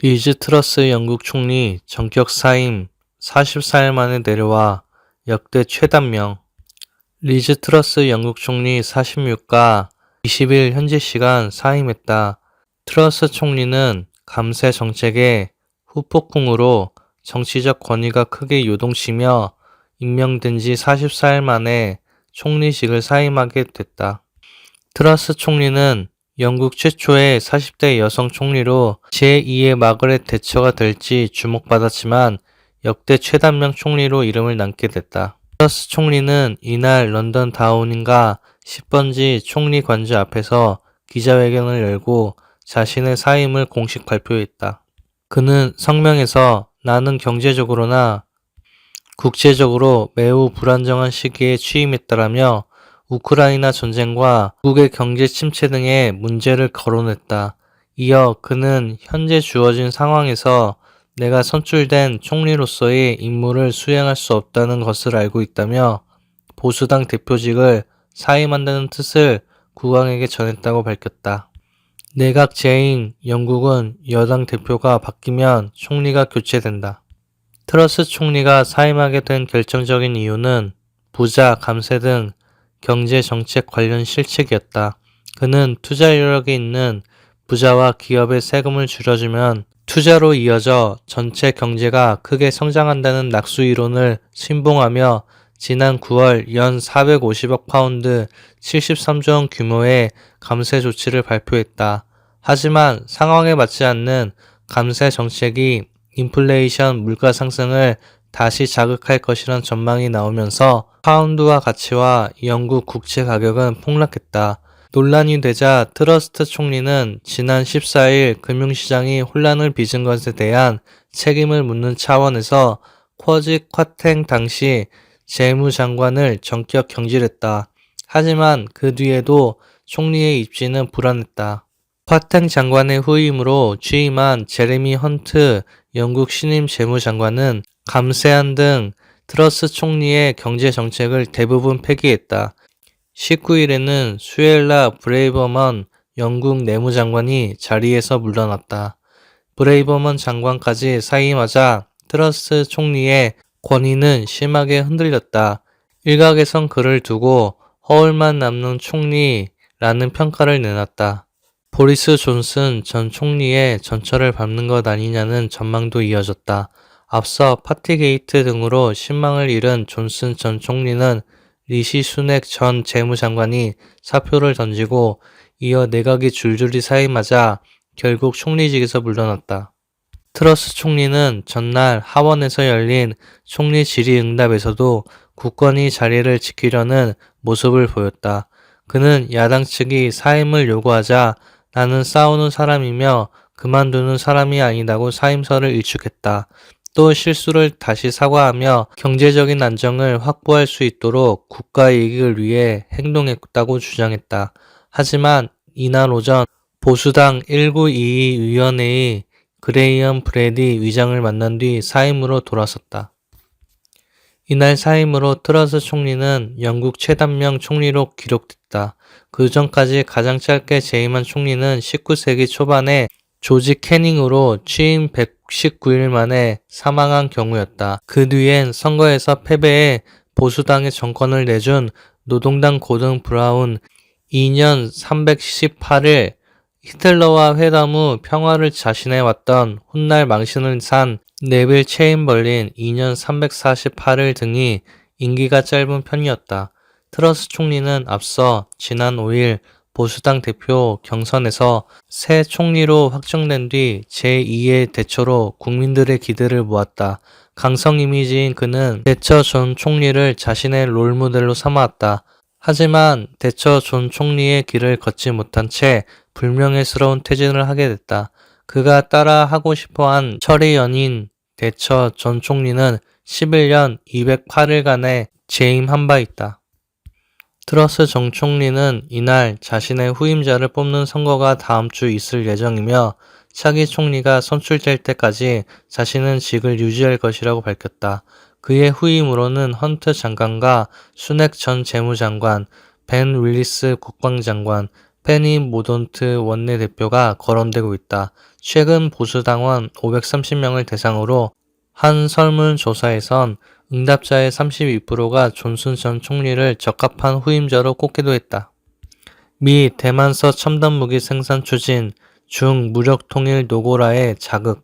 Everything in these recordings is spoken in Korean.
리즈 트러스 영국 총리 전격 사임 44일 만에 내려와 역대 최단명. 리즈 트러스 영국 총리 46가 20일 현지 시간 사임했다. 트러스 총리는 감세 정책의 후폭풍으로 정치적 권위가 크게 요동치며 임명된 지 44일 만에 총리직을 사임하게 됐다. 트러스 총리는 영국 최초의 40대 여성 총리로 제2의 마거렛 대처가 될지 주목받았지만 역대 최단명 총리로 이름을 남게 됐다. 트러스 총리는 이날 런던 다우닝가 10번지 총리 관저 앞에서 기자회견을 열고 자신의 사임을 공식 발표했다. 그는 성명에서 나는 경제적으로나 국제적으로 매우 불안정한 시기에 취임했다라며 우크라이나 전쟁과 미국의 경제 침체 등의 문제를 거론했다. 이어 그는 현재 주어진 상황에서 내가 선출된 총리로서의 임무를 수행할 수 없다는 것을 알고 있다며 보수당 대표직을 사임한다는 뜻을 국왕에게 전했다고 밝혔다. 내각 제인 영국은 여당 대표가 바뀌면 총리가 교체된다. 트러스 총리가 사임하게 된 결정적인 이유는 부자 감세 등 경제 정책 관련 실책이었다. 그는 투자 여력이 있는 부자와 기업의 세금을 줄여주면 투자로 이어져 전체 경제가 크게 성장한다는 낙수 이론을 신봉하며 지난 9월 연 450억 파운드 73조 원 규모의 감세 조치를 발표했다. 하지만 상황에 맞지 않는 감세 정책이 인플레이션 물가 상승을 다시 자극할 것이란 전망이 나오면서 파운드화 가치와 영국 국채 가격은 폭락했다. 논란이 되자 트러스 총리는 지난 14일 금융시장이 혼란을 빚은 것에 대한 책임을 묻는 차원에서 쿼지 콰탱 당시 재무장관을 전격 경질했다. 하지만 그 뒤에도 총리의 입지는 불안했다. 콰탱 장관의 후임으로 취임한 제레미 헌트 영국 신임 재무장관은 감세안 등 트러스 총리의 경제 정책을 대부분 폐기했다. 19일에는 수엘라 브레이버먼 영국 내무장관이 자리에서 물러났다. 브레이버먼 장관까지 사임하자 트러스 총리의 권위는 심하게 흔들렸다. 일각에선 그를 두고 허울만 남는 총리라는 평가를 내놨다. 보리스 존슨 전 총리의 전철을 밟는 것 아니냐는 전망도 이어졌다. 앞서 파티게이트 등으로 신망을 잃은 존슨 전 총리는 리시 수넥 전 재무장관이 사표를 던지고 이어 내각이 줄줄이 사임하자 결국 총리직에서 물러났다. 트러스 총리는 전날 하원에서 열린 총리 질의응답에서도 굳건히 자리를 지키려는 모습을 보였다. 그는 야당 측이 사임을 요구하자 나는 싸우는 사람이며 그만두는 사람이 아니다고 사임서를 일축했다. 또 실수를 다시 사과하며 경제적인 안정을 확보할 수 있도록 국가 이익을 위해 행동했다고 주장했다. 하지만 이날 오전 보수당 1922 위원회의 그레이엄 브래디 위장을 만난 뒤 사임으로 돌아섰다. 이날 사임으로 트러스 총리는 영국 최단명 총리로 기록됐다. 그 전까지 가장 짧게 재임한 총리는 19세기 초반에 조지 캐닝으로 취임 119일 만에 사망한 경우였다. 그 뒤엔 선거에서 패배해 보수당의 정권을 내준 노동당 고든 브라운 2년 318일 히틀러와 회담 후 평화를 자신해왔던 훗날 망신을 산 네빌 체인벌린 2년 348일 등이 임기가 짧은 편이었다. 트러스 총리는 앞서 지난 5일 보수당 대표 경선에서 새 총리로 확정된 뒤 제2의 대처로 국민들의 기대를 모았다. 강성 이미지인 그는 대처 전 총리를 자신의 롤모델로 삼아왔다. 하지만 대처 전 총리의 길을 걷지 못한 채 불명예스러운 퇴진을 하게 됐다. 그가 따라 하고 싶어한 철의 연인 대처 전 총리는 11년 208일간의 재임한 바 있다. 트러스 전 총리는 이날 자신의 후임자를 뽑는 선거가 다음 주 있을 예정이며 차기 총리가 선출될 때까지 자신은 직을 유지할 것이라고 밝혔다. 그의 후임으로는 헌트 장관과 수넥 전 재무장관, 벤 윌리스 국방장관, 페니 모돈트 원내대표가 거론되고 있다. 최근 보수당원 530명을 대상으로 한 설문조사에선 응답자의 32%가 존슨 전 총리를 적합한 후임자로 꼽기도 했다. 미 대만서 첨단 무기 생산 추진, 중 무력 통일 노고라의 자극.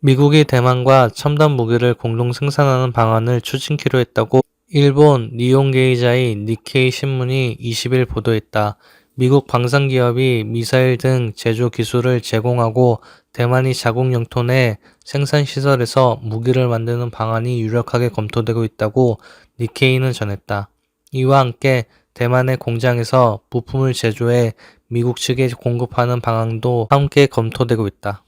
미국이 대만과 첨단 무기를 공동 생산하는 방안을 추진키로 했다고 일본 니혼게이자의 니케이 신문이 20일 보도했다. 미국 방산기업이 미사일 등 제조 기술을 제공하고 대만이 자국 영토 내 생산시설에서 무기를 만드는 방안이 유력하게 검토되고 있다고 니케이는 전했다. 이와 함께 대만의 공장에서 부품을 제조해 미국 측에 공급하는 방안도 함께 검토되고 있다.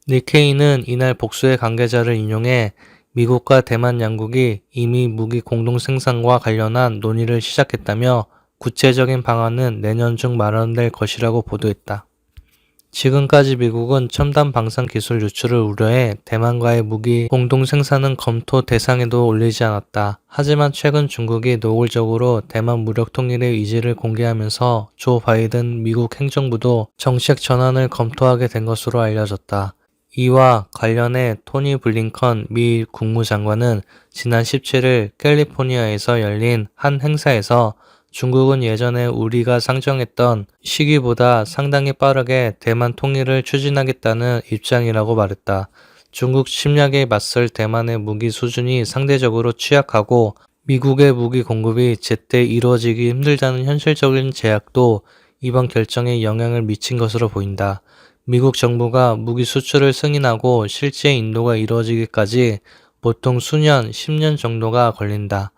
니케이는 이날 복수의 관계자를 인용해 미국과 대만 양국이 이미 무기 공동 생산과 관련한 논의를 시작했다며 구체적인 방안은 내년 중 마련될 것이라고 보도했다. 지금까지 미국은 첨단 방산 기술 유출을 우려해 대만과의 무기 공동 생산은 검토 대상에도 올리지 않았다. 하지만 최근 중국이 노골적으로 대만 무력 통일의 의지를 공개하면서 조 바이든 미국 행정부도 정책 전환을 검토하게 된 것으로 알려졌다. 이와 관련해 토니 블링컨 미 국무장관은 지난 17일 캘리포니아에서 열린 한 행사에서 중국은 예전에 우리가 상정했던 시기보다 상당히 빠르게 대만 통일을 추진하겠다는 입장이라고 말했다. 중국 침략에 맞설 대만의 무기 수준이 상대적으로 취약하고 미국의 무기 공급이 제때 이루어지기 힘들다는 현실적인 제약도 이번 결정에 영향을 미친 것으로 보인다. 미국 정부가 무기 수출을 승인하고 실제 인도가 이루어지기까지 보통 수년, 10년 정도가 걸린다.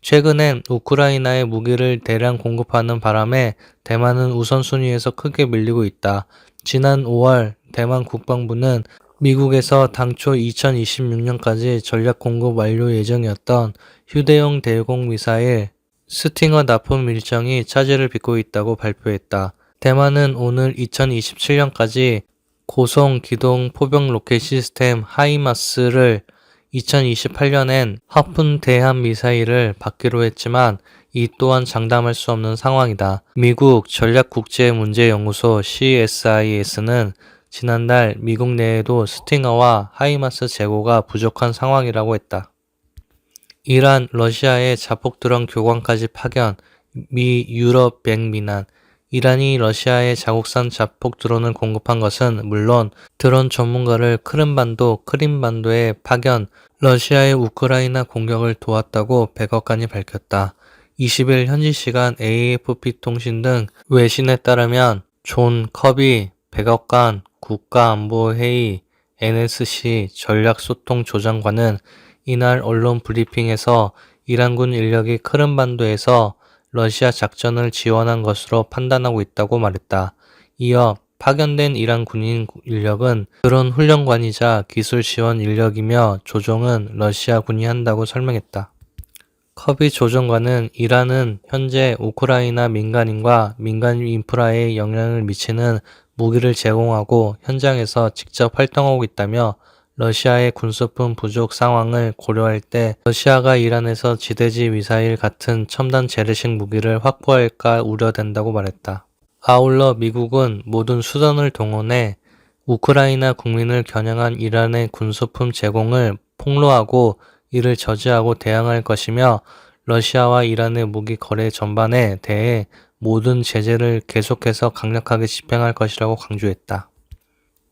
최근엔 우크라이나에 무기를 대량 공급하는 바람에 대만은 우선순위에서 크게 밀리고 있다. 지난 5월 대만 국방부는 미국에서 당초 2026년까지 전략 공급 완료 예정이었던 휴대용 대공 미사일 스팅어 납품 일정이 차질을 빚고 있다고 발표했다. 대만은 오늘 2027년까지 고성 기동 포병 로켓 시스템 하이마스를 2028년엔 하푼 대함 미사일을 받기로 했지만 이 또한 장담할 수 없는 상황이다. 미국 전략국제문제연구소 CSIS는 지난달 미국 내에도 스팅어와 하이마스 재고가 부족한 상황이라고 했다. 이란, 러시아의 자폭 드론 교관까지 파견, 미, 유럽 맹비난. 이란이 러시아에 자국산 자폭 드론을 공급한 것은 물론 드론 전문가를 크림반도에 파견, 러시아의 우크라이나 공격을 도왔다고 백악관이 밝혔다. 20일 현지 시간 AFP 통신 등 외신에 따르면 존 커비 백악관 국가안보회의 NSC 전략소통조장관은 이날 언론 브리핑에서 이란군 인력이 크림반도에서 러시아 작전을 지원한 것으로 판단하고 있다고 말했다. 이어 파견된 이란 군인 인력은 드론 훈련관이자 기술 지원 인력이며 조종은 러시아군이 한다고 설명했다. 커비 조정관은 이란은 현재 우크라이나 민간인과 민간 인프라에 영향을 미치는 무기를 제공하고 현장에서 직접 활동하고 있다며 러시아의 군수품 부족 상황을 고려할 때 러시아가 이란에서 지대지 미사일 같은 첨단 재래식 무기를 확보할까 우려된다고 말했다. 아울러 미국은 모든 수단을 동원해 우크라이나 국민을 겨냥한 이란의 군수품 제공을 폭로하고 이를 저지하고 대항할 것이며 러시아와 이란의 무기 거래 전반에 대해 모든 제재를 계속해서 강력하게 집행할 것이라고 강조했다.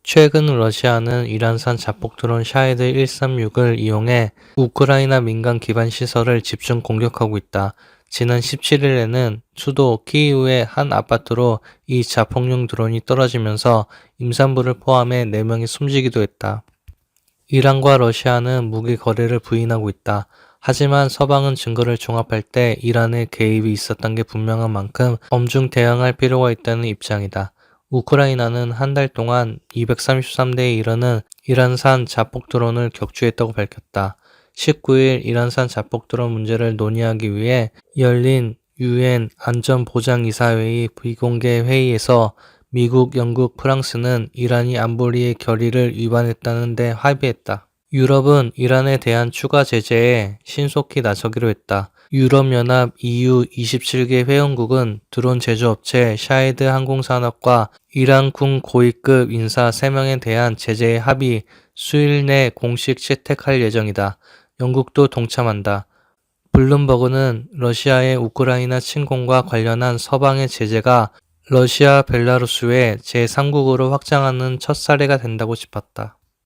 최근 러시아는 이란산 자폭 드론 샤헤드 136을 이용해 우크라이나 민간 기반 시설을 집중 공격하고 있다. 지난 17일에는 수도 키이우의 한 아파트로 이 자폭용 드론이 떨어지면서 임산부를 포함해 4명이 숨지기도 했다. 이란과 러시아는 무기 거래를 부인하고 있다. 하지만 서방은 증거를 종합할 때 이란의 개입이 있었던 게 분명한 만큼 엄중 대응할 필요가 있다는 입장이다. 우크라이나는 한 달 동안 233대에 이르는 이란산 자폭 드론을 격추했다고 밝혔다. 19일 이란산 자폭 드론 문제를 논의하기 위해 열린 UN 안전보장이사회의 비공개 회의에서 미국, 영국, 프랑스는 이란이 안보리의 결의를 위반했다는 데 합의했다. 유럽은 이란에 대한 추가 제재에 신속히 나서기로 했다. 유럽연합 EU 27개 회원국은 드론 제조업체 샤헤드 항공산업과 이란군 고위급 인사 3명에 대한 제재에 합의 수일 내 공식 채택할 예정이다. 영국도 동참한다. 블룸버그는 러시아의 우크라이나 침공과 관련한 서방의 제재가 러시아 벨라루스의 제3국으로 확장하는 첫 사례가 된다고 짚었다.